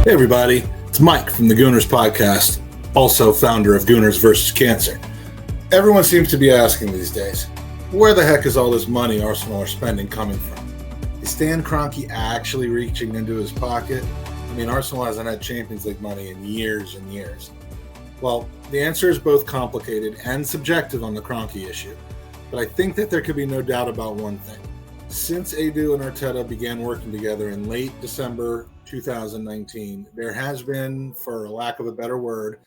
Hey everybody, it's Mike from the Gooners Podcast, also founder of Gooners versus Cancer. Everyone seems to be asking these days, where the heck is all this money Arsenal are spending coming from? Is Stan Kroenke actually reaching into his pocket? I mean, Arsenal hasn't had Champions League money in years and years. Well, the answer is both complicated and subjective on the Kroenke issue, but I think that there could be no doubt about one thing. Since Edu and Arteta began working together in late December 2019, there has been, for a lack of a better word,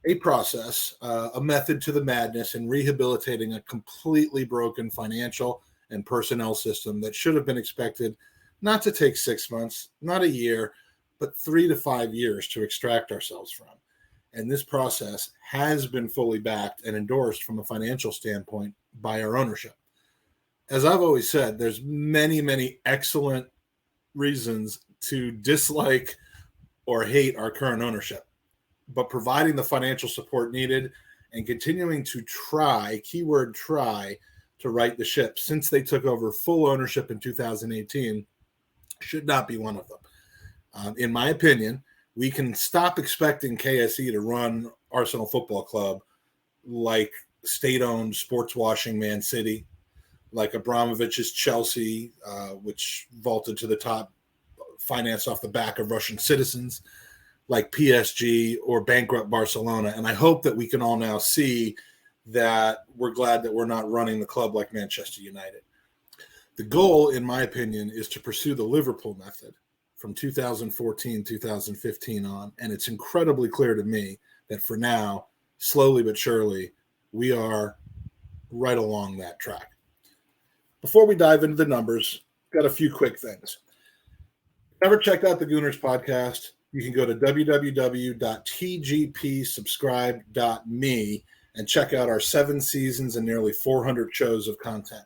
a process, a method to the madness in rehabilitating a completely broken financial and personnel system that should have been expected not to take 6 months, not a year, but 3 to 5 years to extract ourselves from. And this process has been fully backed and endorsed from a financial standpoint by our ownership. As I've always said, there's many excellent reasons to dislike or hate our current ownership, but providing the financial support needed and continuing to try, keyword try, to right the ship since they took over full ownership in 2018 should not be one of them. In my opinion, we can stop expecting KSE to run Arsenal Football Club like state-owned sports washing Man City, like Abramovich's Chelsea, which vaulted to the top, financed off the back of Russian citizens, like PSG or bankrupt Barcelona. And I hope that we can all now see that we're glad that we're not running the club like Manchester United. The goal, in my opinion, is to pursue the Liverpool method from 2014, 2015 on. And it's incredibly clear to me that for now, slowly but surely, we are right along that track. Before we dive into the numbers, got a few quick things. Never checked out the Gooners Podcast? You can go to www.tgpsubscribe.me and check out our 7 seasons and nearly 400 shows of content.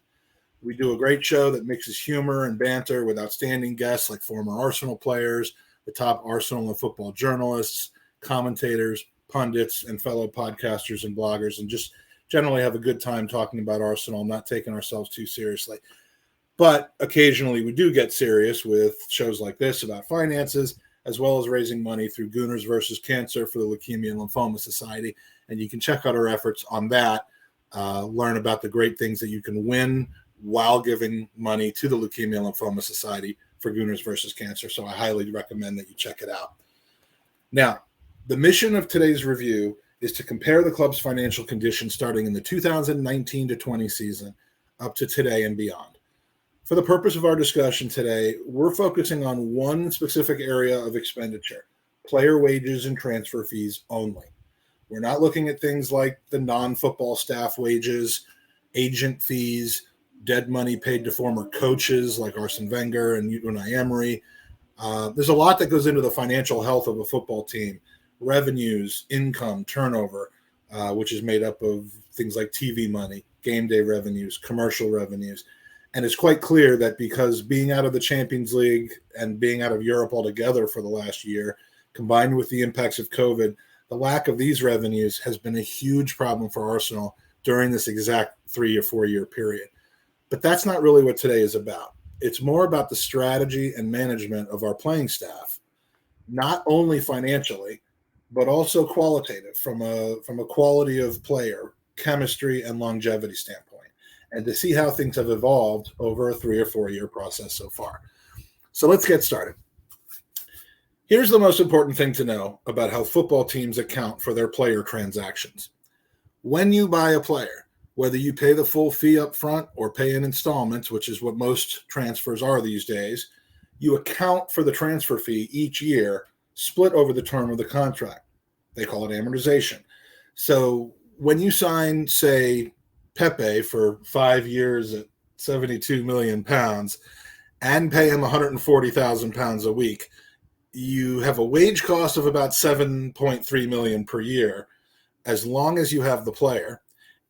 We do a great show that mixes humor and banter with outstanding guests like former Arsenal players, the top Arsenal and football journalists, commentators, pundits, and fellow podcasters and bloggers, and just generally have a good time talking about Arsenal, not taking ourselves too seriously. But occasionally we do get serious with shows like this about finances, as well as raising money through Gooners versus Cancer for the Leukemia and Lymphoma Society. And you can check out our efforts on that, learn about the great things that you can win while giving money to the Leukemia and Lymphoma Society for Gooners versus Cancer. So I highly recommend that you check it out. Now, the mission of today's review is to compare the club's financial condition starting in the 2019-20 season up to today and beyond. For the purpose of our discussion today, we're focusing on one specific area of expenditure, player wages and transfer fees only. We're not looking at things like the non-football staff wages, agent fees, dead money paid to former coaches like Arsene Wenger and Unai Emery. There's a lot that goes into the financial health of a football team. Revenues, income, turnover, which is made up of things like TV money, game day revenues, commercial revenues. And it's quite clear that because being out of the Champions League and being out of Europe altogether for the last year, combined with the impacts of COVID, the lack of these revenues has been a huge problem for Arsenal during this exact 3 or 4 year period. But that's not really what today is about. It's more about the strategy and management of our playing staff, not only financially, but also qualitative from a quality of player, chemistry, and longevity standpoint, and to see how things have evolved over a 3 or 4 year process so far. So let's get started. Here's the most important thing to know about how football teams account for their player transactions. When you buy a player, whether you pay the full fee up front or pay in installments, which is what most transfers are these days, you account for the transfer fee each year split over the term of the contract. They call it amortization. So when you sign, say, Pepe for 5 years at £72 million and pay him £140,000 a week, you have a wage cost of about $7.3 million per year, as long as you have the player,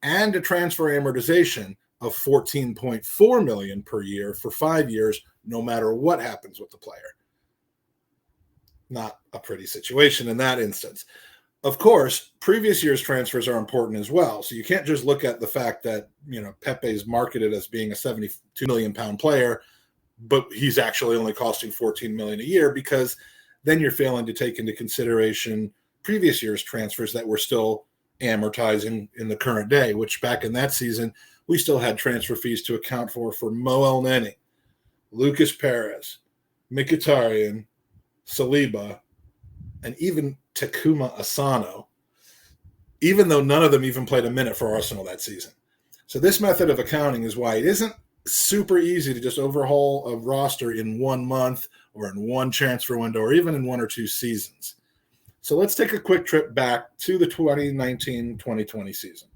and a transfer amortization of $14.4 million per year for 5 years, no matter what happens with the player. Not a pretty situation in that instance. Of course, previous year's transfers are important as well. So you can't just look at the fact that, Pepe is marketed as being a £72 million player, but he's actually only costing $14 million a year, because then you're failing to take into consideration previous year's transfers that were still amortizing in the current day, which back in that season, we still had transfer fees to account for Mo Elneny, Lucas Perez, Mkhitaryan, Saliba, and even Takuma Asano, even though none of them even played a minute for Arsenal that season. So this method of accounting is why it isn't super easy to just overhaul a roster in 1 month or in one transfer window or even in 1 or 2 seasons. So let's take a quick trip back to the 2019-2020 season.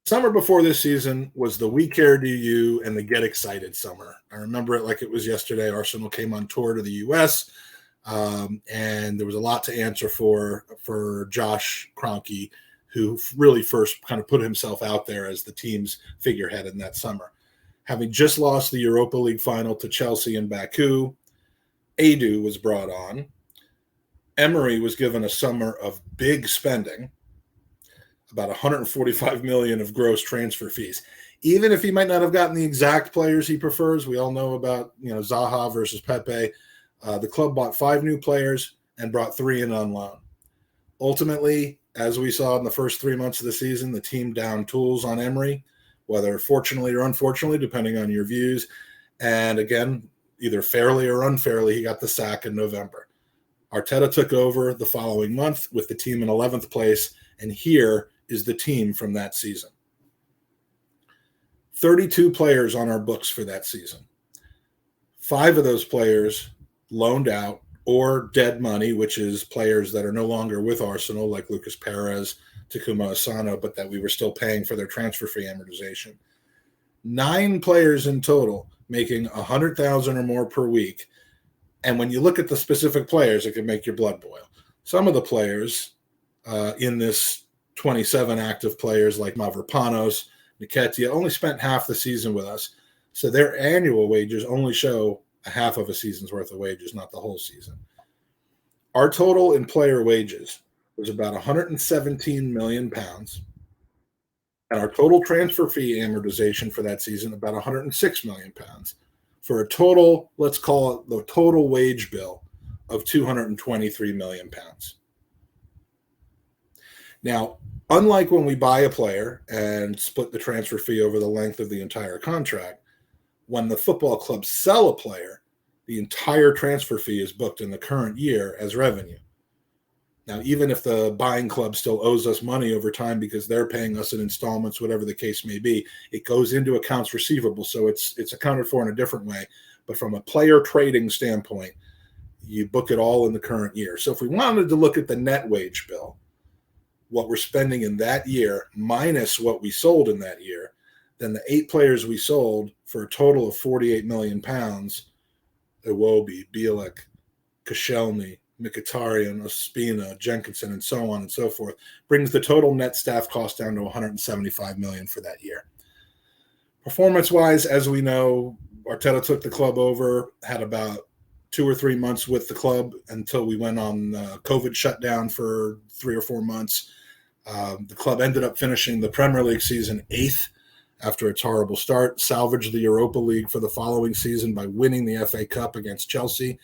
Summer before this season was the We Care Do You and the Get Excited summer. I remember it like it was yesterday. Arsenal came on tour to the U.S., and there was a lot to answer for Josh Kroenke, who really first kind of put himself out there as the team's figurehead in that summer. Having just lost the Europa League final to Chelsea in Baku, Edu was brought on. Emery was given a summer of big spending, about 145 million of gross transfer fees. Even if he might not have gotten the exact players he prefers, we all know about Zaha versus Pepe. The club bought 5 new players and brought 3 in on loan. Ultimately, as we saw in the first 3 months of the season, the team downed tools on Emery, whether fortunately or unfortunately, depending on your views. And again, either fairly or unfairly, he got the sack in November. Arteta took over the following month with the team in 11th place, and here is the team from that season. 32 players on our books for that season. 5 of those players loaned out or dead money, which is players that are no longer with Arsenal, like Lucas Perez, Takuma Asano, but that we were still paying for their transfer fee amortization. 9 players in total, making 100,000 or more per week. And when you look at the specific players, it can make your blood boil. Some of the players in this 27 active players, like Mavropanos, Nketiah, only spent half the season with us. So their annual wages only show a half of a season's worth of wages, not the whole season. Our total in player wages was about 117 million pounds. And our total transfer fee amortization for that season, about 106 million pounds. For a total, let's call it the total wage bill of 223 million pounds. Now, unlike when we buy a player and split the transfer fee over the length of the entire contract, when the football clubs sell a player, the entire transfer fee is booked in the current year as revenue. Now, even if the buying club still owes us money over time because they're paying us in installments, whatever the case may be, it goes into accounts receivable, so it's accounted for in a different way. But from a player trading standpoint, you book it all in the current year. So if we wanted to look at the net wage bill, what we're spending in that year minus what we sold in that year, then the 8 players we sold for a total of 48 million pounds, Iwobi, Bielik, Koscielny, Mkhitaryan, Ospina, Jenkinson, and so on and so forth, brings the total net staff cost down to 175 million for that year. Performance-wise, as we know, Arteta took the club over, had about 2 or 3 months with the club until we went on COVID shutdown for 3 or 4 months. The club ended up finishing the Premier League season 8th after its horrible start, salvaged the Europa League for the following season by winning the FA Cup against Chelsea,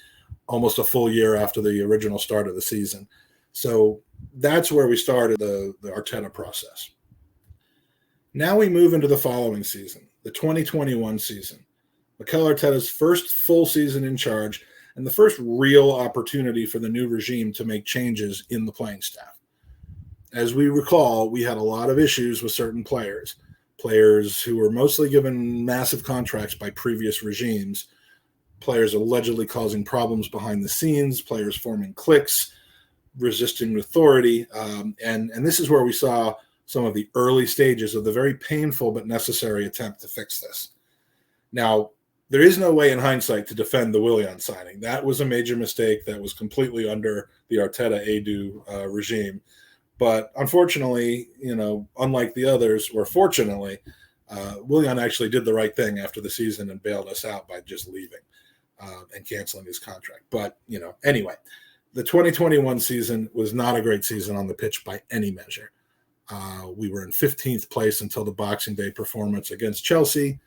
almost a full year after the original start of the season. So that's where we started the Arteta process. Now we move into the following season, the 2021 season. Mikel Arteta's first full season in charge and the first real opportunity for the new regime to make changes in the playing staff. As we recall, we had a lot of issues with certain players who were mostly given massive contracts by previous regimes, players allegedly causing problems behind the scenes, players forming cliques, resisting authority. And this is where we saw some of the early stages of the very painful but necessary attempt to fix this. Now, there is no way in hindsight to defend the Willian signing. That was a major mistake that was completely under the Arteta-Edu regime. But unfortunately, unlike the others, or fortunately, Willian actually did the right thing after the season and bailed us out by just leaving and canceling his contract. But, anyway, the 2021 season was not a great season on the pitch by any measure. We were in 15th place until the Boxing Day performance against Chelsea.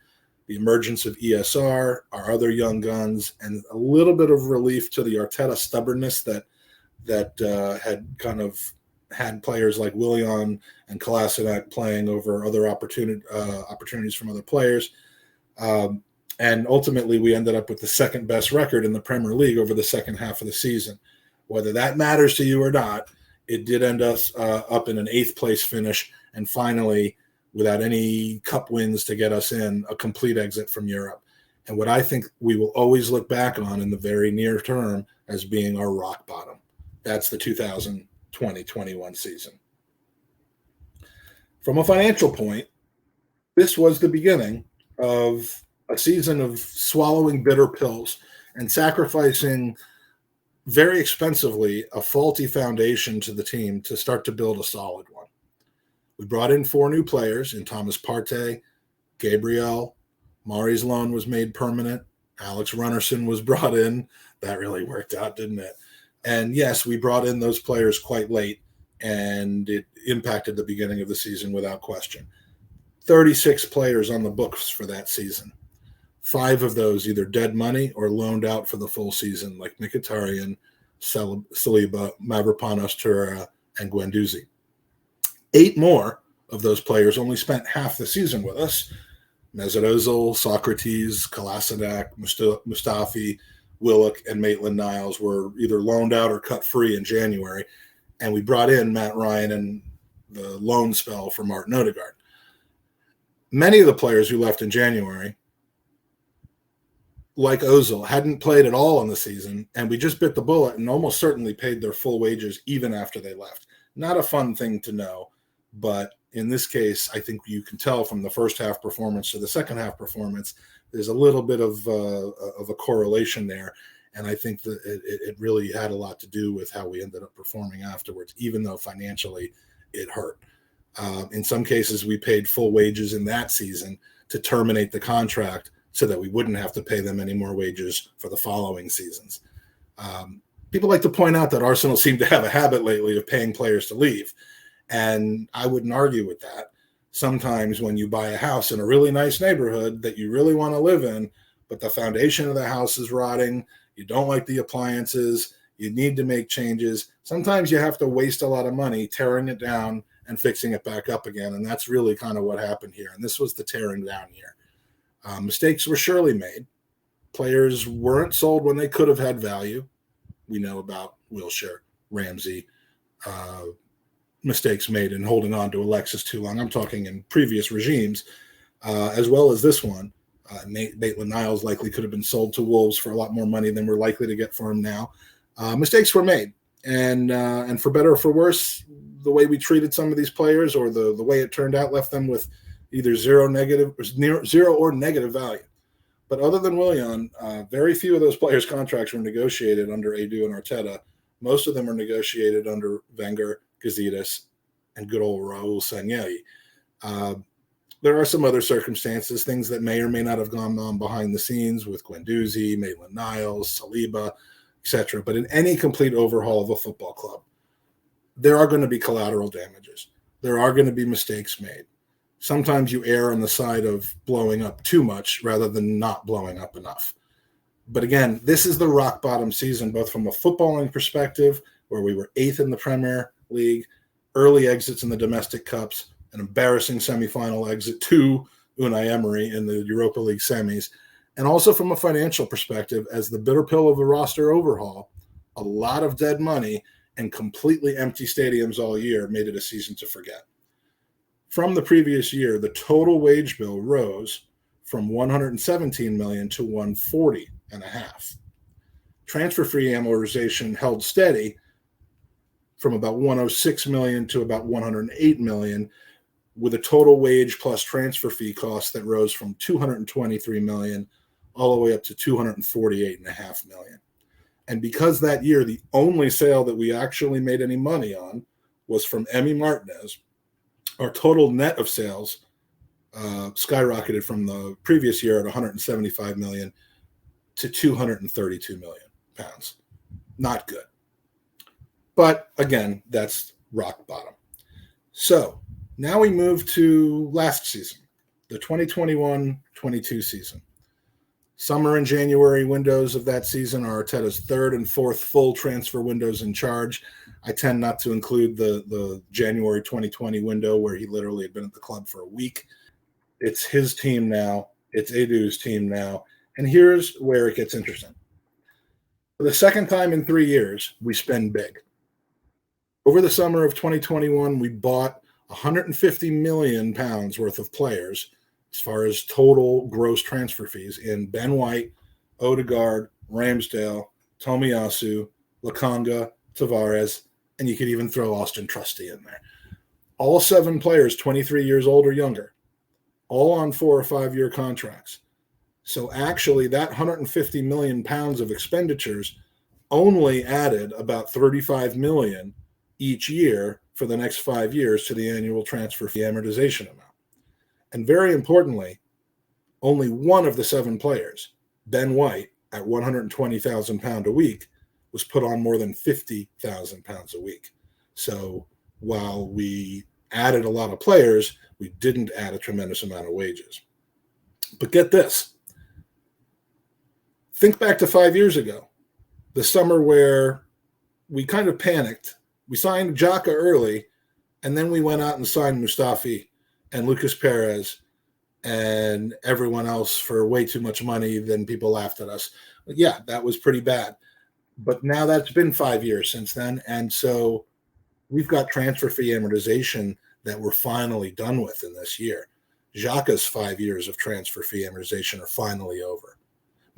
the emergence of ESR, our other young guns, and a little bit of relief to the Arteta stubbornness that had kind of had players like Willian and Kolasinac playing over other opportunities from other players. And ultimately, we ended up with the second best record in the Premier League over the second half of the season. Whether that matters to you or not, it did end us up in an 8th place finish, and finally, without any cup wins to get us in, a complete exit from Europe. And what I think we will always look back on in the very near term as being our rock bottom. That's the 2020-21 season. From a financial point, this was the beginning of a season of swallowing bitter pills and sacrificing very expensively a faulty foundation to the team to start to build a solid one. We brought in 4 new players in Thomas Partey, Gabriel. Mari's loan was made permanent. Alex Runnerson was brought in. That really worked out, didn't it? And yes, we brought in those players quite late, and it impacted the beginning of the season without question. 36 players on the books for that season. 5 of those either dead money or loaned out for the full season, like Mkhitaryan, Saliba, Mavropanos, Torreira, and Guendouzi. 8 more of those players only spent half the season with us. Mesut Ozil, Socrates, Kolasinac, Mustafi, Willock, and Maitland-Niles were either loaned out or cut free in January, and we brought in Matt Ryan and the loan spell for Martin Odegaard. Many of the players who left in January, like Ozil, hadn't played at all in the season, and we just bit the bullet and almost certainly paid their full wages even after they left. Not a fun thing to know, but in this case, I think you can tell from the first half performance to the second half performance, there's a little bit of a correlation there, and I think that it really had a lot to do with how we ended up performing afterwards, even though financially it hurt. In some cases, we paid full wages in that season to terminate the contract so that we wouldn't have to pay them any more wages for the following seasons. People like to point out that Arsenal seem to have a habit lately of paying players to leave, and I wouldn't argue with that. Sometimes when you buy a house in a really nice neighborhood that you really want to live in, but the foundation of the house is rotting, you don't like the appliances, you need to make changes, sometimes you have to waste a lot of money tearing it down and fixing it back up again, and that's really kind of what happened here, and this was the tearing down year. Mistakes were surely made. Players weren't sold when they could have had value. We know about Wilshere, Ramsey, mistakes made in holding on to Alexis too long. I'm talking in previous regimes, as well as this one. Maitland-Niles likely could have been sold to Wolves for a lot more money than we're likely to get for him now. Mistakes were made, and for better or for worse, the way we treated some of these players or the way it turned out left them with either zero or negative value. But other than Willian, very few of those players' contracts were negotiated under Edu and Arteta. Most of them are negotiated under Wenger, Gazidis, and good old Raul Sanllehi. There are some other circumstances, things that may or may not have gone on behind the scenes with Guendouzi, Maitland-Niles, Saliba, etc. But in any complete overhaul of a football club, there are going to be collateral damages. There are going to be mistakes made. Sometimes you err on the side of blowing up too much rather than not blowing up enough. But again, this is the rock bottom season, both from a footballing perspective, where we were 8th in the Premier League, early exits in the domestic cups, an embarrassing semifinal exit to Unai Emery in the Europa League semis, and also from a financial perspective, as the bitter pill of the roster overhaul, a lot of dead money and completely empty stadiums all year made it a season to forget. From the previous year, the total wage bill rose from $117 million to $140.5. Transfer fee amortization held steady from about $106 million to about $108 million, with a total wage plus transfer fee cost that rose from $223 million all the way up to $248.5 million. And because that year, the only sale that we actually made any money on was from Emi Martinez, our total net of sales skyrocketed from the previous year at 175 million to 232 million pounds. Not good. But again, that's rock bottom. So now we move to last season, the 22 season. Summer and January windows of that season are Arteta's third and fourth full transfer windows in charge. I tend not to include the January 2020 window where he literally had been at the club for a week. It's his team now. It's Edu's team now. And here's where it gets interesting. For the second time in 3 years, we spend big. Over the summer of 2021, we bought £150 million worth of players as far as total gross transfer fees in Ben White, Odegaard, Ramsdale, Tomiyasu, Lokonga, Tavares, and you could even throw Austin Trusty in there. All 7 players 23 years old or younger, all on 4 or 5 year contracts. So actually that £150 million of expenditures only added about $35 million each year for the next 5 years to the annual transfer fee amortization amount. And very importantly, only one of the 7 players, Ben White, at £120,000 a week, was put on more than £50,000 a week. So while we added a lot of players, we didn't add a tremendous amount of wages. But get this. Think back to 5 years ago, the summer where we kind of panicked. We signed Xhaka early, and then we went out and signed Mustafi and Lucas Perez and everyone else for way too much money. Then people laughed at us. Yeah, that was pretty bad. But now that's been 5 years since then. And so we've got transfer fee amortization that we're finally done with in this year. Xhaka's 5 years of transfer fee amortization are finally over.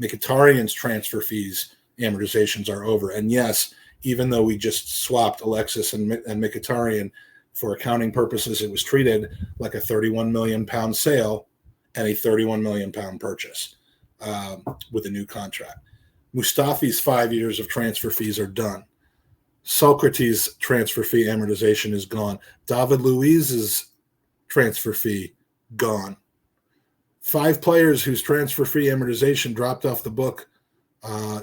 Mkhitaryan's transfer fees amortizations are over. And yes, even though we just swapped Alexis and Mkhitaryan, for accounting purposes, it was treated like a £31 million sale and a £31 million purchase with a new contract. Mustafi's 5 years of transfer fees are done. Socrates' transfer fee amortization is gone. David Luiz's transfer fee gone. 5 players whose transfer fee amortization dropped off the book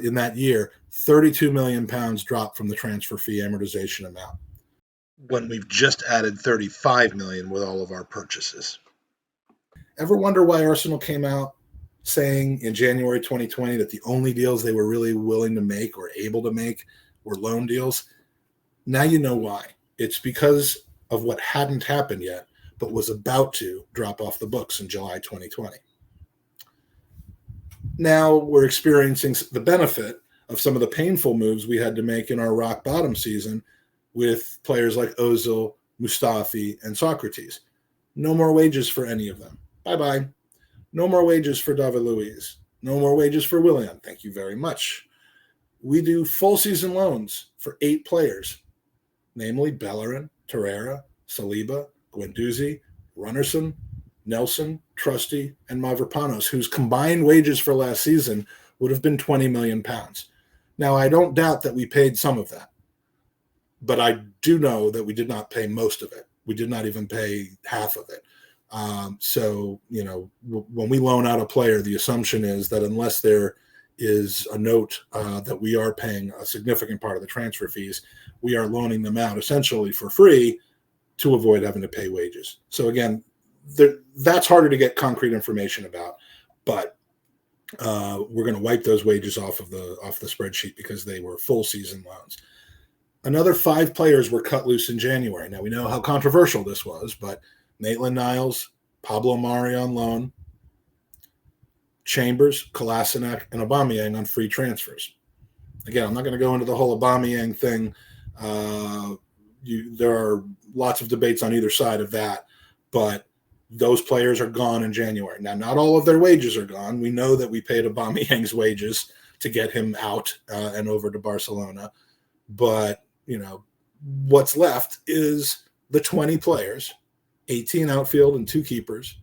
in that year, £32 million dropped from the transfer fee amortization amount, when we've just added $35 million with all of our purchases. Ever wonder why Arsenal came out saying in January 2020 that the only deals they were really willing to make or able to make were loan deals? Now you know why. It's because of what hadn't happened yet, but was about to drop off the books in July 2020. Now we're experiencing the benefit of some of the painful moves we had to make in our rock bottom season with players like Ozil, Mustafi, and Socrates. No more wages for any of them. Bye-bye. No more wages for David Luiz. No more wages for Willian. Thank you very much. We do full season loans for 8 players, namely Bellerin, Torreira, Saliba, Guendouzi, Runnerson, Nelson, Trusty, and Mavropanos, whose combined wages for last season would have been £20 million. Now, I don't doubt that we paid some of that, but I do know that we did not pay most of it. We did not even pay half of it. So, when we loan out a player, the assumption is that unless there is a note that we are paying a significant part of the transfer fees, we are loaning them out essentially for free to avoid having to pay wages. So again, that's harder to get concrete information about, but we're going to wipe those wages off the spreadsheet because they were full season loans. Another 5 players were cut loose in January. Now we know how controversial this was, but Maitland-Niles, Pablo Mari on loan, Chambers, Kolasinac, and Aubameyang on free transfers. Again, I'm not going to go into the whole Aubameyang thing. There are lots of debates on either side of that, but those players are gone in January. Now, not all of their wages are gone. We know that we paid Aubameyang's wages to get him out and over to Barcelona, but what's left is the 20 players, 18 outfield and 2 keepers,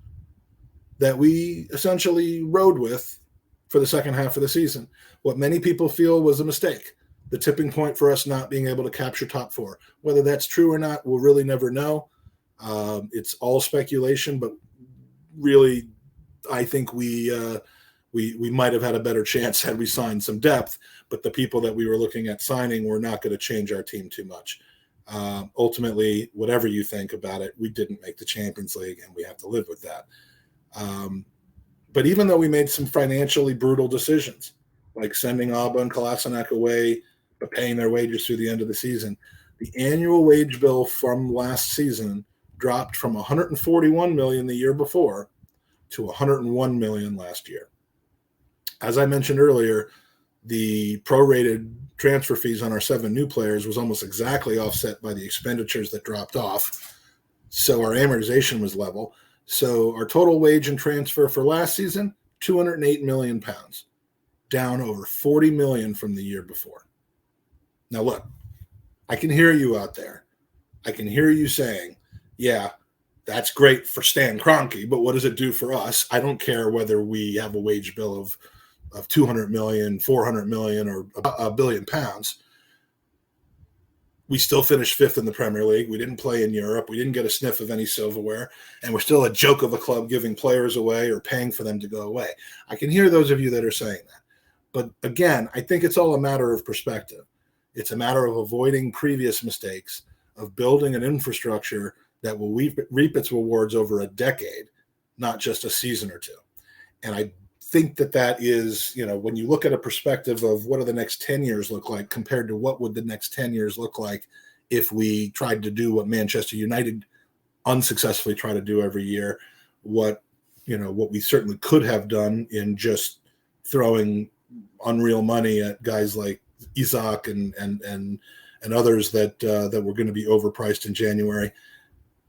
that we essentially rode with for the second half of the season. What many people feel was a mistake, the tipping point for us not being able to capture top 4. Whether that's true or not, we'll really never know. It's all speculation, but really, I think we might have had a better chance had we signed some depth, but the people that we were looking at signing were not going to change our team too much. Ultimately, whatever you think about it, we didn't make the Champions League, and we have to live with that. But even though we made some financially brutal decisions, like sending Alba and Kolasinac away, but paying their wages through the end of the season, the annual wage bill from last season dropped from $141 million the year before to $101 million last year. As I mentioned earlier, the prorated transfer fees on our 7 new players was almost exactly offset by the expenditures that dropped off. So our amortization was level. So our total wage and transfer for last season, £208 million, down over $40 million from the year before. Now look, I can hear you out there. I can hear you saying, yeah, that's great for Stan Kroenke, but what does it do for us? I don't care whether we have a wage bill of 200 million, 400 million, or £1 billion. We still finished 5th in the Premier League. We didn't play in Europe. We didn't get a sniff of any silverware. And we're still a joke of a club giving players away or paying for them to go away. I can hear those of you that are saying that. But again, I think it's all a matter of perspective. It's a matter of avoiding previous mistakes, of building an infrastructure that will reap its rewards over a decade, not just a season or two. And I think that is, when you look at a perspective of what do the next 10 years look like compared to what would the next 10 years look like if we tried to do what Manchester United unsuccessfully try to do every year, what we certainly could have done in just throwing unreal money at guys like Isaac and others that were going to be overpriced in January.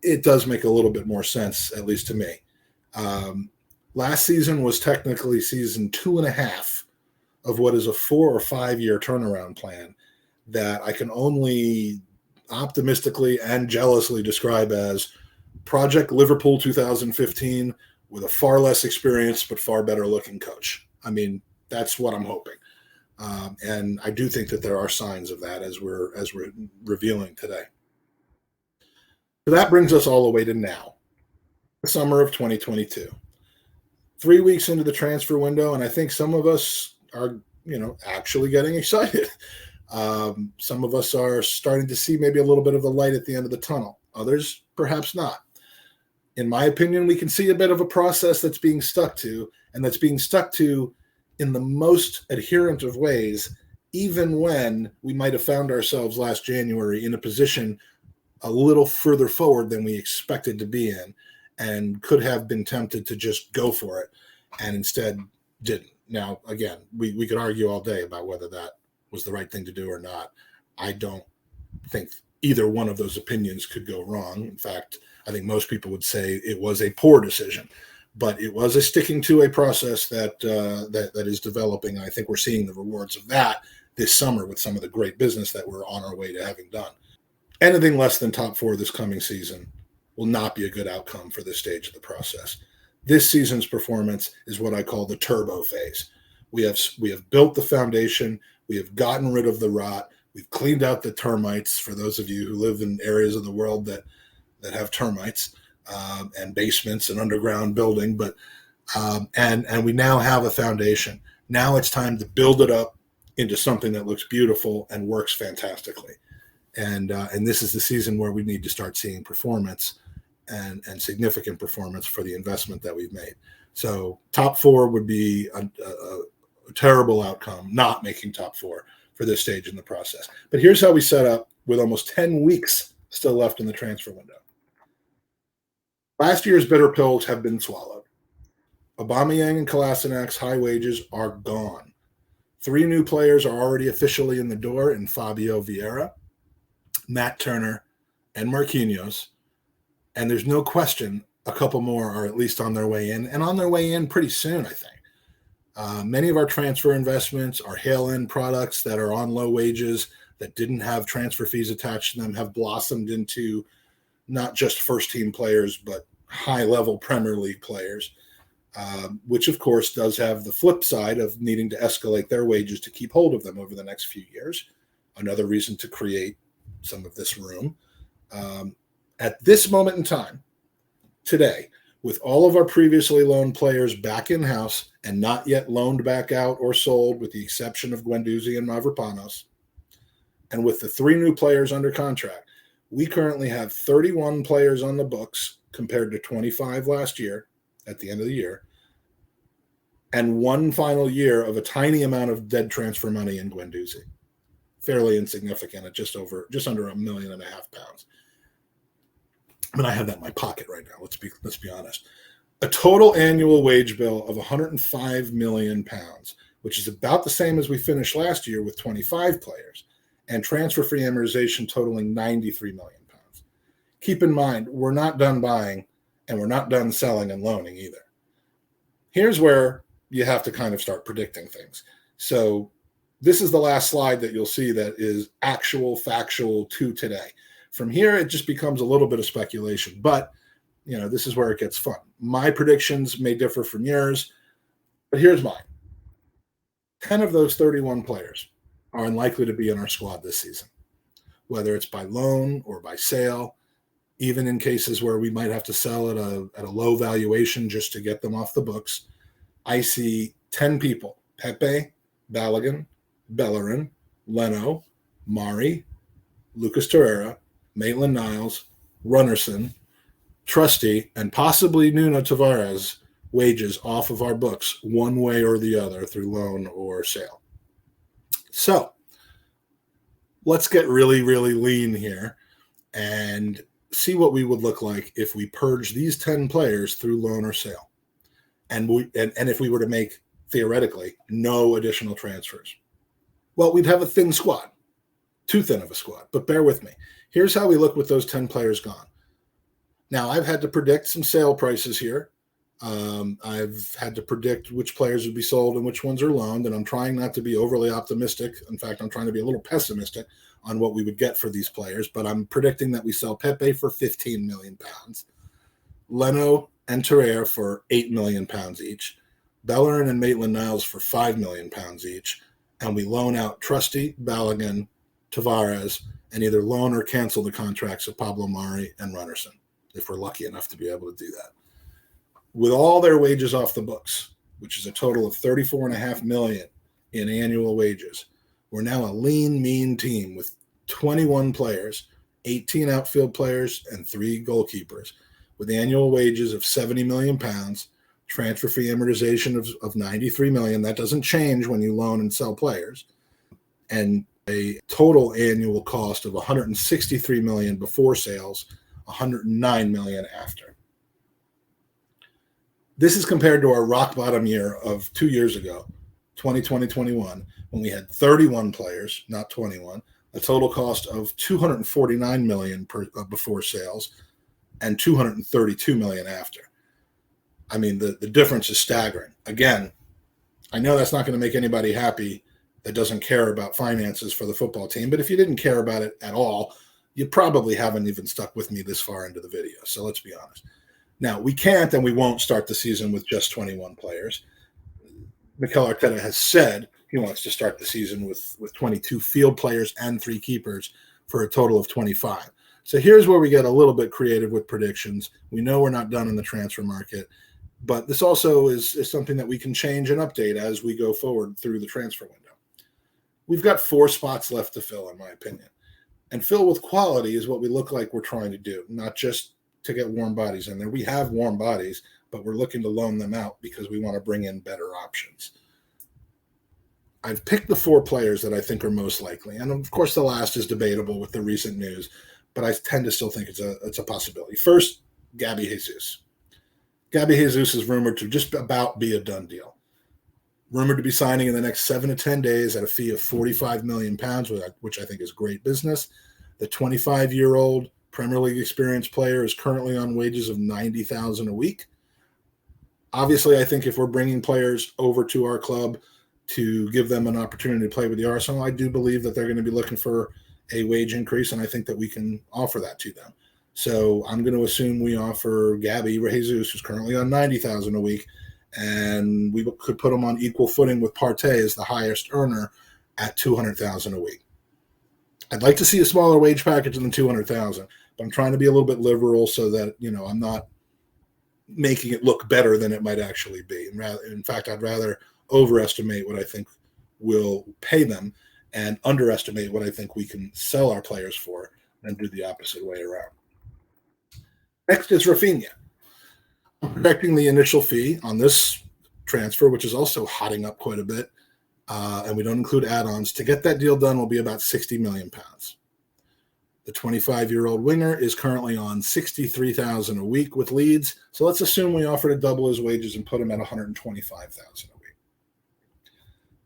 It does make a little bit more sense, at least to me. Last season was technically season 2.5 of what is a 4 or 5 year turnaround plan that I can only optimistically and jealously describe as Project Liverpool 2015 with a far less experienced but far better looking coach. I mean, that's what I'm hoping. And I do think that there are signs of that as we're revealing today. So that brings us all the way to now, the summer of 2022. 3 weeks into the transfer window, and I think some of us are, actually getting excited. Some of us are starting to see maybe a little bit of the light at the end of the tunnel. Others, perhaps not. In my opinion, we can see a bit of a process that's being stuck to, and that's being stuck to in the most adherent of ways, even when we might have found ourselves last January in a position a little further forward than we expected to be in, and could have been tempted to just go for it and instead didn't. Now, again, we could argue all day about whether that was the right thing to do or not. I don't think either one of those opinions could go wrong. In fact, I think most people would say it was a poor decision, but it was a sticking to a process that is developing. I think we're seeing the rewards of that this summer with some of the great business that we're on our way to having done. Anything less than top 4 this coming season will not be a good outcome for this stage of the process. This season's performance is what I call the turbo phase. We have built the foundation. We have gotten rid of the rot. We've cleaned out the termites for those of you who live in areas of the world that have termites and basements and underground building. But and we now have a foundation. Now it's time to build it up into something that looks beautiful and works fantastically. And this is the season where we need to start seeing performance and significant performance for the investment that we've made. So top 4 would be a terrible outcome, not making top 4 for this stage in the process. But here's how we set up with almost 10 weeks still left in the transfer window. Last year's bitter pills have been swallowed. Aubameyang and Kolasinac's high wages are gone. 3 new players are already officially in the door in Fabio Vieira, Matt Turner, and Marquinhos. And there's no question a couple more are at least on their way in, and on their way in pretty soon, I think. Many of our transfer investments are hail-in products that are on low wages, that didn't have transfer fees attached to them, have blossomed into not just first-team players, but high-level Premier League players, which, of course, does have the flip side of needing to escalate their wages to keep hold of them over the next few years. Another reason to create some of this room. At this moment in time, today, with all of our previously loaned players back in-house and not yet loaned back out or sold, with the exception of Guendouzi and Mavropanos, and with the 3 new players under contract, we currently have 31 players on the books compared to 25 last year at the end of the year and one final year of a tiny amount of dead transfer money in Guendouzi. Fairly insignificant at just under £1.5 million. I mean, I have that in my pocket right now. Let's be honest. A total annual wage bill of £105 million, which is about the same as we finished last year with 25 players, and transfer fee amortization totaling £93 million. Keep in mind, we're not done buying and we're not done selling and loaning either. Here's where you have to kind of start predicting things. So this is the last slide that you'll see that is actual, factual to today. From here, it just becomes a little bit of speculation, but this is where it gets fun. My predictions may differ from yours, but here's mine. 10 of those 31 players are unlikely to be in our squad this season, whether it's by loan or by sale, even in cases where we might have to sell at a low valuation just to get them off the books. I see 10 people: Pepe, Balogun, Bellerin, Leno, Mari, Lucas Torreira, Maitland-Niles, Runnerson, Trusty, and possibly Nuno Tavares wages off of our books one way or the other through loan or sale. So let's get really, really lean here and see what we would look like if we purge these 10 players through loan or sale. And if we were to make, theoretically, no additional transfers. Well, we'd have a thin squad, too thin of a squad, but bear with me. Here's how we look with those 10 players gone. Now, I've had to predict some sale prices here. I've had to predict which players would be sold and which ones are loaned, and I'm trying not to be overly optimistic. In fact, I'm trying to be a little pessimistic on what we would get for these players, but I'm predicting that we sell Pepe for £15 million, Leno and Torreira for £8 million each, Bellerin and Maitland-Niles for £5 million each, and we loan out Trusty, Balogun, Tavares, and either loan or cancel the contracts of Pablo Mari and Runnerson, if we're lucky enough to be able to do that. With all their wages off the books, which is a total of $34.5 million in annual wages, we're now a lean, mean team with 21 players, 18 outfield players, and 3 goalkeepers, with annual wages of £70 million, transfer fee amortization of $93 million. That doesn't change when you loan and sell players, and a total annual cost of $163 million before sales, $109 million after. This is compared to our rock bottom year of 2 years ago, 2020-21, when we had 31 players, not 21, a total cost of $249 million before sales and $232 million after. I mean, the difference is staggering. Again, I know that's not going to make anybody happy that doesn't care about finances for the football team, but if you didn't care about it at all, you probably haven't even stuck with me this far into the video. So let's be honest. Now, we can't and we won't start the season with just 21 players. Mikel Arteta has said he wants to start the season with 22 field players and 3 keepers for a total of 25. So here's where we get a little bit creative with predictions. We know we're not done in the transfer market, but this also is something that we can change and update as we go forward through the transfer window. We've got 4 spots left to fill, in my opinion. And fill with quality is what we look like we're trying to do, not just to get warm bodies in there. We have warm bodies, but we're looking to loan them out because we want to bring in better options. I've picked the 4 players that I think are most likely. And of course, the last is debatable with the recent news, but I tend to still think it's a possibility. First, Gabby Jesus. Gabby Jesus is rumored to just about be a done deal. Rumored to be signing in the next 7 to 10 days at a fee of £45 million, which I think is great business. The 25-year-old Premier League experienced player is currently on wages of $90,000 a week. Obviously, I think if we're bringing players over to our club to give them an opportunity to play with the Arsenal, I do believe that they're going to be looking for a wage increase, and I think that we can offer that to them. So I'm going to assume we offer Gabby Jesus, who's currently on $90,000 a week, and we could put him on equal footing with Partey as the highest earner at $200,000 a week. I'd like to see a smaller wage package than $200,000, but I'm trying to be a little bit liberal so that, I'm not making it look better than it might actually be. In fact, I'd rather overestimate what I think we'll pay them and underestimate what I think we can sell our players for than do the opposite way around. Next is Rafinha. I'm projecting the initial fee on this transfer, which is also hotting up quite a bit, and we don't include add-ons, to get that deal done will be about £60 million. The 25-year-old winger is currently on $63,000 a week with Leeds, so let's assume we offer to double his wages and put him at $125,000 a week.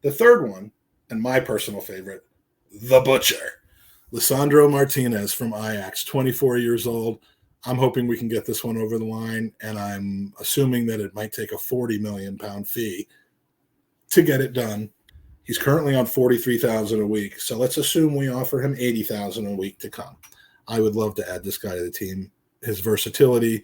The third one, and my personal favorite, the Butcher, Lisandro Martinez from Ajax, 24 years old. I'm hoping we can get this one over the line, and I'm assuming that it might take a £40 million fee to get it done. He's currently on $43,000 a week, so let's assume we offer him $80,000 a week to come. I would love to add this guy to the team. His versatility,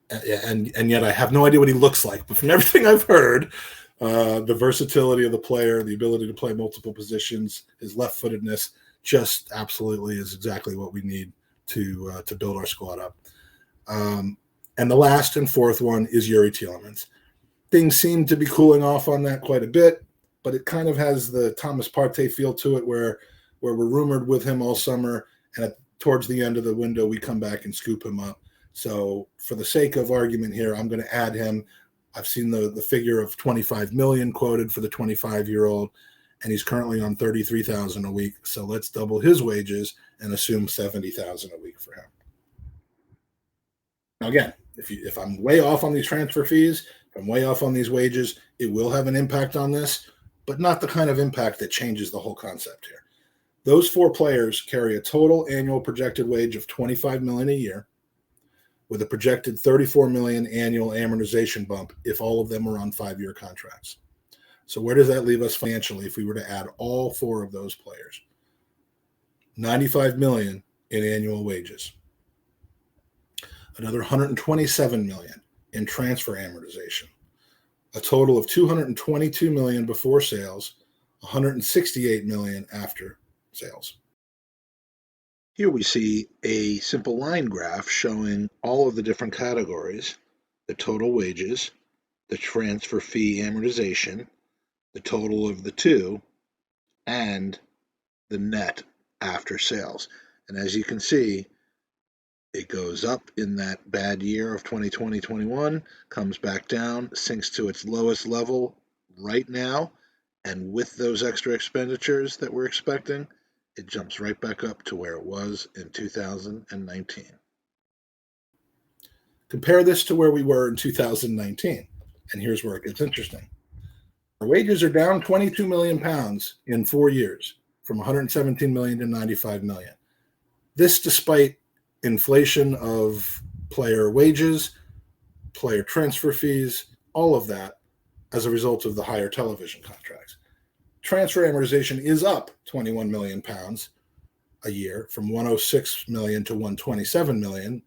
and yet I have no idea what he looks like, but from everything I've heard, the versatility of the player, the ability to play multiple positions, his left-footedness, just absolutely is exactly what we need to build our squad up. And the last and fourth one is Yuri Tielemans. Things seem to be cooling off on that quite a bit, but it kind of has the Thomas Partey feel to it where we're rumored with him all summer, and towards the end of the window, we come back and scoop him up. So for the sake of argument here, I'm going to add him. I've seen the figure of $25 million quoted for the 25-year-old, and he's currently on $33,000 a week. So let's double his wages and assume $70,000 a week for him. Now, again, if I'm way off on these transfer fees, if I'm way off on these wages, it will have an impact on this, but not the kind of impact that changes the whole concept here. Those four players carry a total annual projected wage of $25 million a year, with a projected $34 million annual amortization bump if all of them are on 5-year contracts. So where does that leave us financially if we were to add all four of those players? $95 million in annual wages, another $127 million in transfer amortization, a total of $222 million before sales, $168 million after sales. Here we see a simple line graph showing all of the different categories: the total wages, the transfer fee amortization, the total of the two, and the net after sales. And as you can see, it goes up in that bad year of 2020-21, comes back down, sinks to its lowest level right now, and with those extra expenditures that we're expecting, it jumps right back up to where it was in 2019. Compare this to where we were in 2019, and here's where it gets interesting. Our wages are down £22 million in 4 years, from $117 million to $95 million. This despite inflation of player wages, player transfer fees, all of that as a result of the higher television contracts. Transfer amortization is up £21 million a year, from $106 million to $127 million.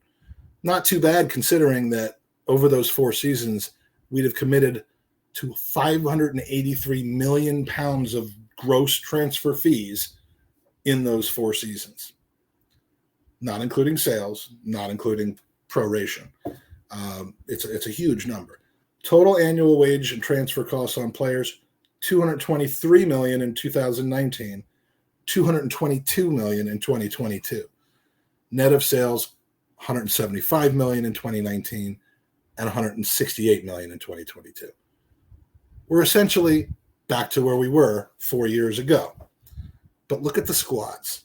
Not too bad, considering that over those 4 seasons, we'd have committed to £583 million of gross transfer fees in those 4 seasons, not including sales, not including proration. It's a huge number. Total annual wage and transfer costs on players, $223 million in 2019, $222 million in 2022. Net of sales, $175 million in 2019 and $168 million in 2022. We're essentially back to where we were 4 years ago. But look at the squads.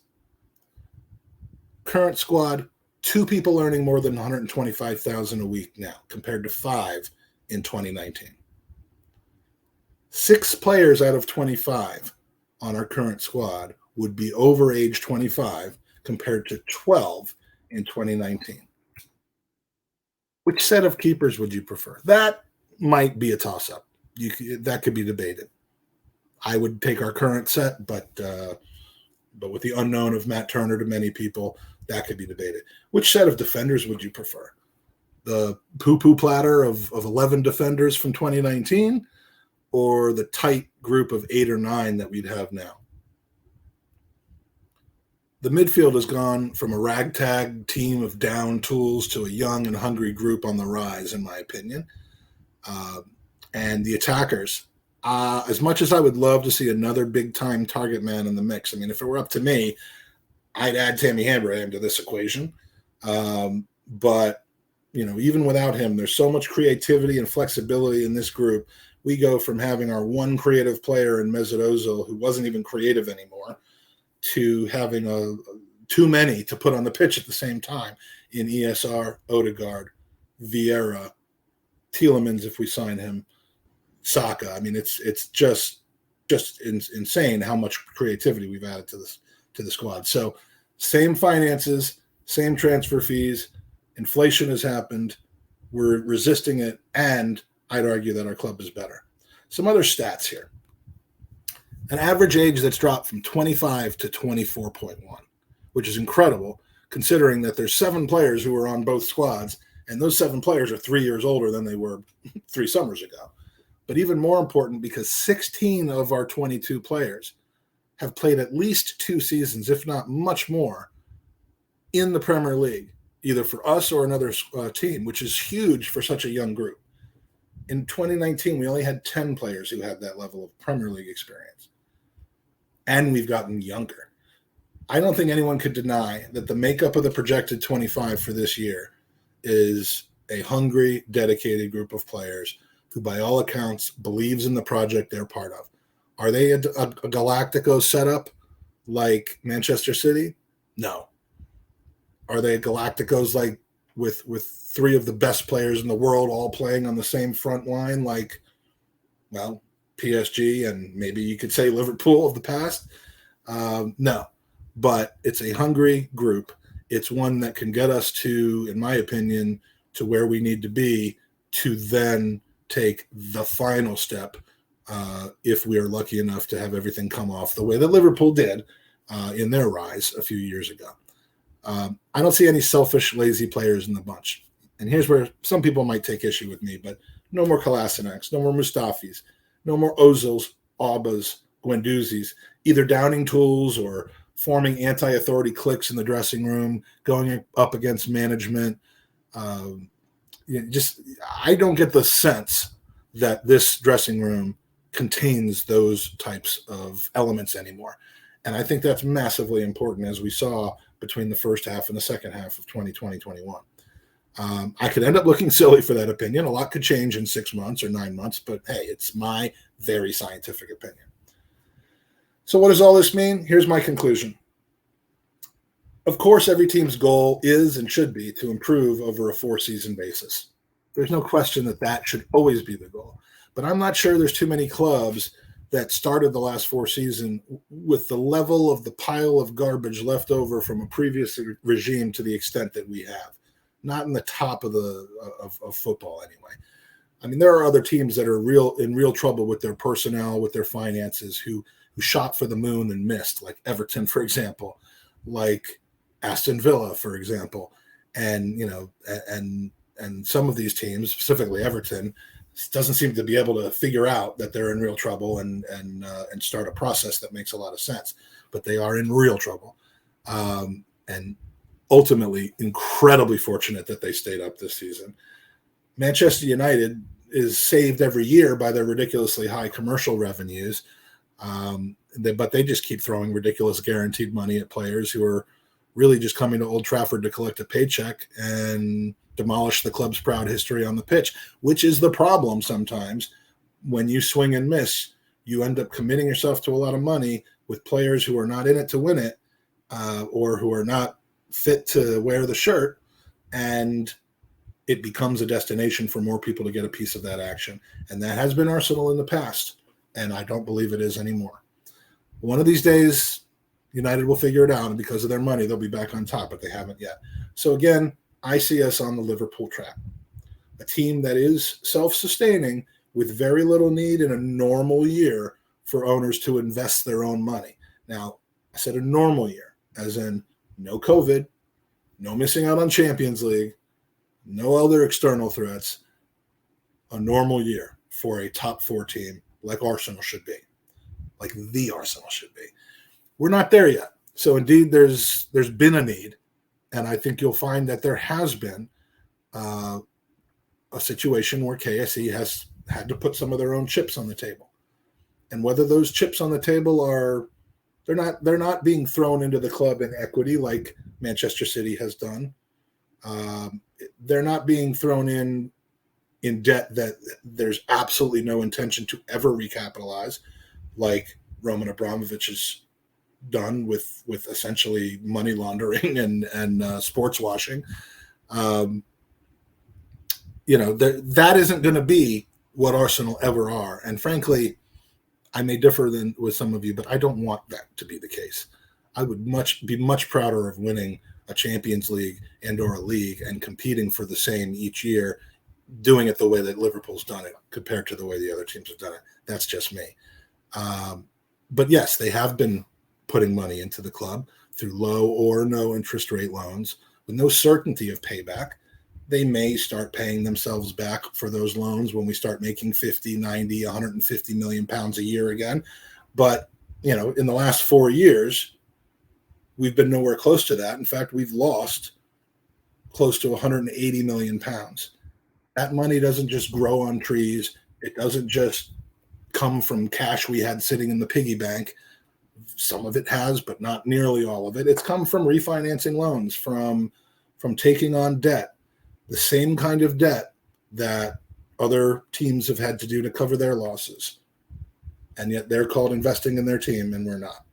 Current squad, 2 people earning more than $125,000 a week now, compared to 5 in 2019. 6 players out of 25 on our current squad would be over age 25, compared to 12 in 2019. Which set of keepers would you prefer? That might be a toss-up. That could be debated. I would take our current set, but with the unknown of Matt Turner to many people, that could be debated. Which set of defenders would you prefer? The poo-poo platter of 11 defenders from 2019, or the tight group of 8 or 9 that we'd have now? The midfield has gone from a ragtag team of down tools to a young and hungry group on the rise, in my opinion. And the attackers, as much as I would love to see another big-time target man in the mix, I mean, if it were up to me, I'd add Tammy Abraham to this equation. But, even without him, there's so much creativity and flexibility in this group we go from having our one creative player in Mesut Ozil, who wasn't even creative anymore, to having too many to put on the pitch at the same time in ESR, Odegaard, Vieira, Tielemans if we sign him, Saka. I mean, it's just insane how much creativity we've added to the squad. So same finances, same transfer fees, inflation has happened. We're resisting it, and I'd argue that our club is better. Some other stats here. An average age that's dropped from 25 to 24.1, which is incredible considering that there's 7 players who are on both squads, and those 7 players are 3 years older than they were 3 summers ago. But even more important, because 16 of our 22 players have played at least 2 seasons, if not much more, in the Premier League, either for us or another team, which is huge for such a young group. In 2019, we only had 10 players who had that level of Premier League experience. And we've gotten younger. I don't think anyone could deny that the makeup of the projected 25 for this year is a hungry, dedicated group of players who, by all accounts, believes in the project they're part of. Are they a Galactico setup like Manchester City? No. Are they Galacticos like with 3 of the best players in the world all playing on the same front line like, well, PSG and maybe you could say Liverpool of the past? No. But it's a hungry group. It's one that can get us to, in my opinion, to where we need to be to then take the final step if we are lucky enough to have everything come off the way that Liverpool did in their rise a few years ago. I don't see any selfish, lazy players in the bunch. And here's where some people might take issue with me, but no more Kolasineks, no more Mustafis, no more Ozils, Aubas, Guendouzi's, either downing tools or forming anti-authority cliques in the dressing room, going up against management. I don't get the sense that this dressing room contains those types of elements anymore. And I think that's massively important, as we saw between the first half and the second half of 2020-21. I could end up looking silly for that opinion. A lot could change in 6 months or 9 months, but hey, it's my very scientific opinion. So what does all this mean? Here's my conclusion. Of course, every team's goal is and should be to improve over a 4-season basis. There's no question that should always be the goal. But I'm not sure there's too many clubs that started the last 4 seasons with the level of the pile of garbage left over from a previous regime to the extent that we have. Not in the top of of football anyway. I mean, there are other teams that are in real trouble with their personnel, with their finances, who shot for the moon and missed, like Everton, for example, like Aston Villa, for example, and and some of these teams, specifically Everton, doesn't seem to be able to figure out that they're in real trouble and start a process that makes a lot of sense. But they are in real trouble, and ultimately incredibly fortunate that they stayed up this season. Manchester United is saved every year by their ridiculously high commercial revenues, but they just keep throwing ridiculous guaranteed money at players who are really just coming to Old Trafford to collect a paycheck and demolish the club's proud history on the pitch, which is the problem sometimes. When you swing and miss, you end up committing yourself to a lot of money with players who are not in it to win it, or who are not fit to wear the shirt, and it becomes a destination for more people to get a piece of that action. And that has been Arsenal in the past, and I don't believe it is anymore. One of these days, United will figure it out, and because of their money, they'll be back on top, but they haven't yet. So again, I see us on the Liverpool track, a team that is self-sustaining with very little need in a normal year for owners to invest their own money. Now, I said a normal year, as in no COVID, no missing out on Champions League, no other external threats, a normal year for a top 4 team like Arsenal should be, like the Arsenal should be. We're not there yet. So indeed, there's been a need, and I think you'll find that there has been a situation where KSE has had to put some of their own chips on the table. And whether those chips on the table are, they're not being thrown into the club in equity like Manchester City has done. They're not being thrown in in debt that there's absolutely no intention to ever recapitalize, like Roman Abramovich has done with essentially money laundering and sports washing. That isn't going to be what Arsenal ever are. And frankly, I may differ with some of you, but I don't want that to be the case. I would be much prouder of winning a Champions League or a league and competing for the same each year, doing it the way that Liverpool's done it compared to the way the other teams have done it. That's just me. But yes, they have been putting money into the club through low or no interest rate loans with no certainty of payback. They may start paying themselves back for those loans when we start making 50, 90, 150 million pounds a year again. But, in the last 4 years, we've been nowhere close to that. In fact, we've lost close to 180 million pounds. That money doesn't just grow on trees. It doesn't just come from cash we had sitting in the piggy bank. Some of it has, but not nearly all of it. It's come from refinancing loans, from taking on debt, the same kind of debt that other teams have had to do to cover their losses. And yet they're called investing in their team, and we're not.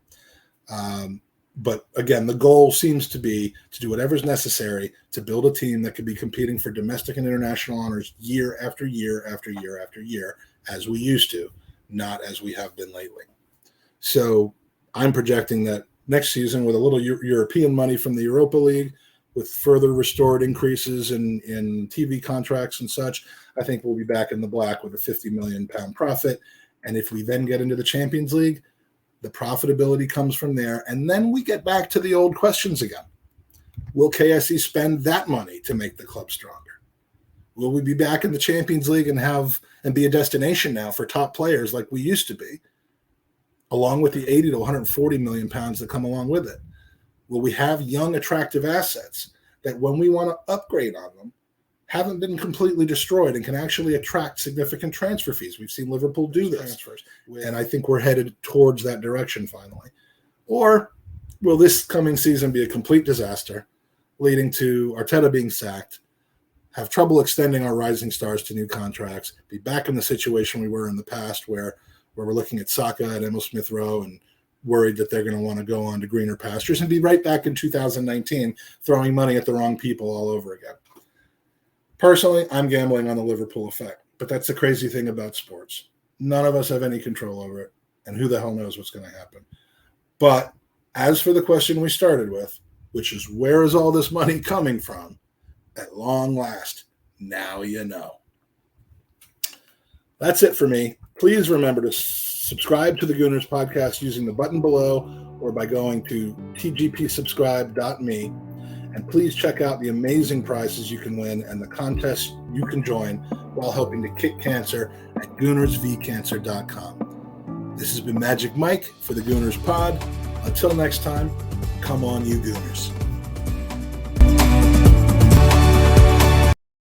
But again, the goal seems to be to do whatever's necessary to build a team that could be competing for domestic and international honors year after year after year after year, as we used to, not as we have been lately. So I'm projecting that next season, with a little European money from the Europa League, with further restored increases in TV contracts and such, I think we'll be back in the black with a 50 million pound profit. And if we then get into the Champions League, the profitability comes from there. And then we get back to the old questions again. Will KSE spend that money to make the club stronger? Will we be back in the Champions League and be a destination now for top players like we used to be, along with the 80 to 140 million pounds that come along with it? Will we have young, attractive assets that when we want to upgrade on them haven't been completely destroyed and can actually attract significant transfer fees? We've seen Liverpool do this. Transfers. And I think we're headed towards that direction finally. Or will this coming season be a complete disaster, leading to Arteta being sacked, have trouble extending our rising stars to new contracts, be back in the situation we were in the past where we're looking at Saka and Emil Smith Rowe and worried that they're going to want to go on to greener pastures, and be right back in 2019 throwing money at the wrong people all over again? Personally, I'm gambling on the Liverpool effect, but that's the crazy thing about sports. None of us have any control over it, and who the hell knows what's going to happen. But as for the question we started with, which is where is all this money coming from, at long last, now you know. That's it for me. Please remember to subscribe to the Gooners Podcast using the button below or by going to tgpsubscribe.me. And please check out the amazing prizes you can win and the contests you can join while helping to kick cancer at goonersvcancer.com. This has been Magic Mike for the Gooners Pod. Until next time, come on, you Gooners.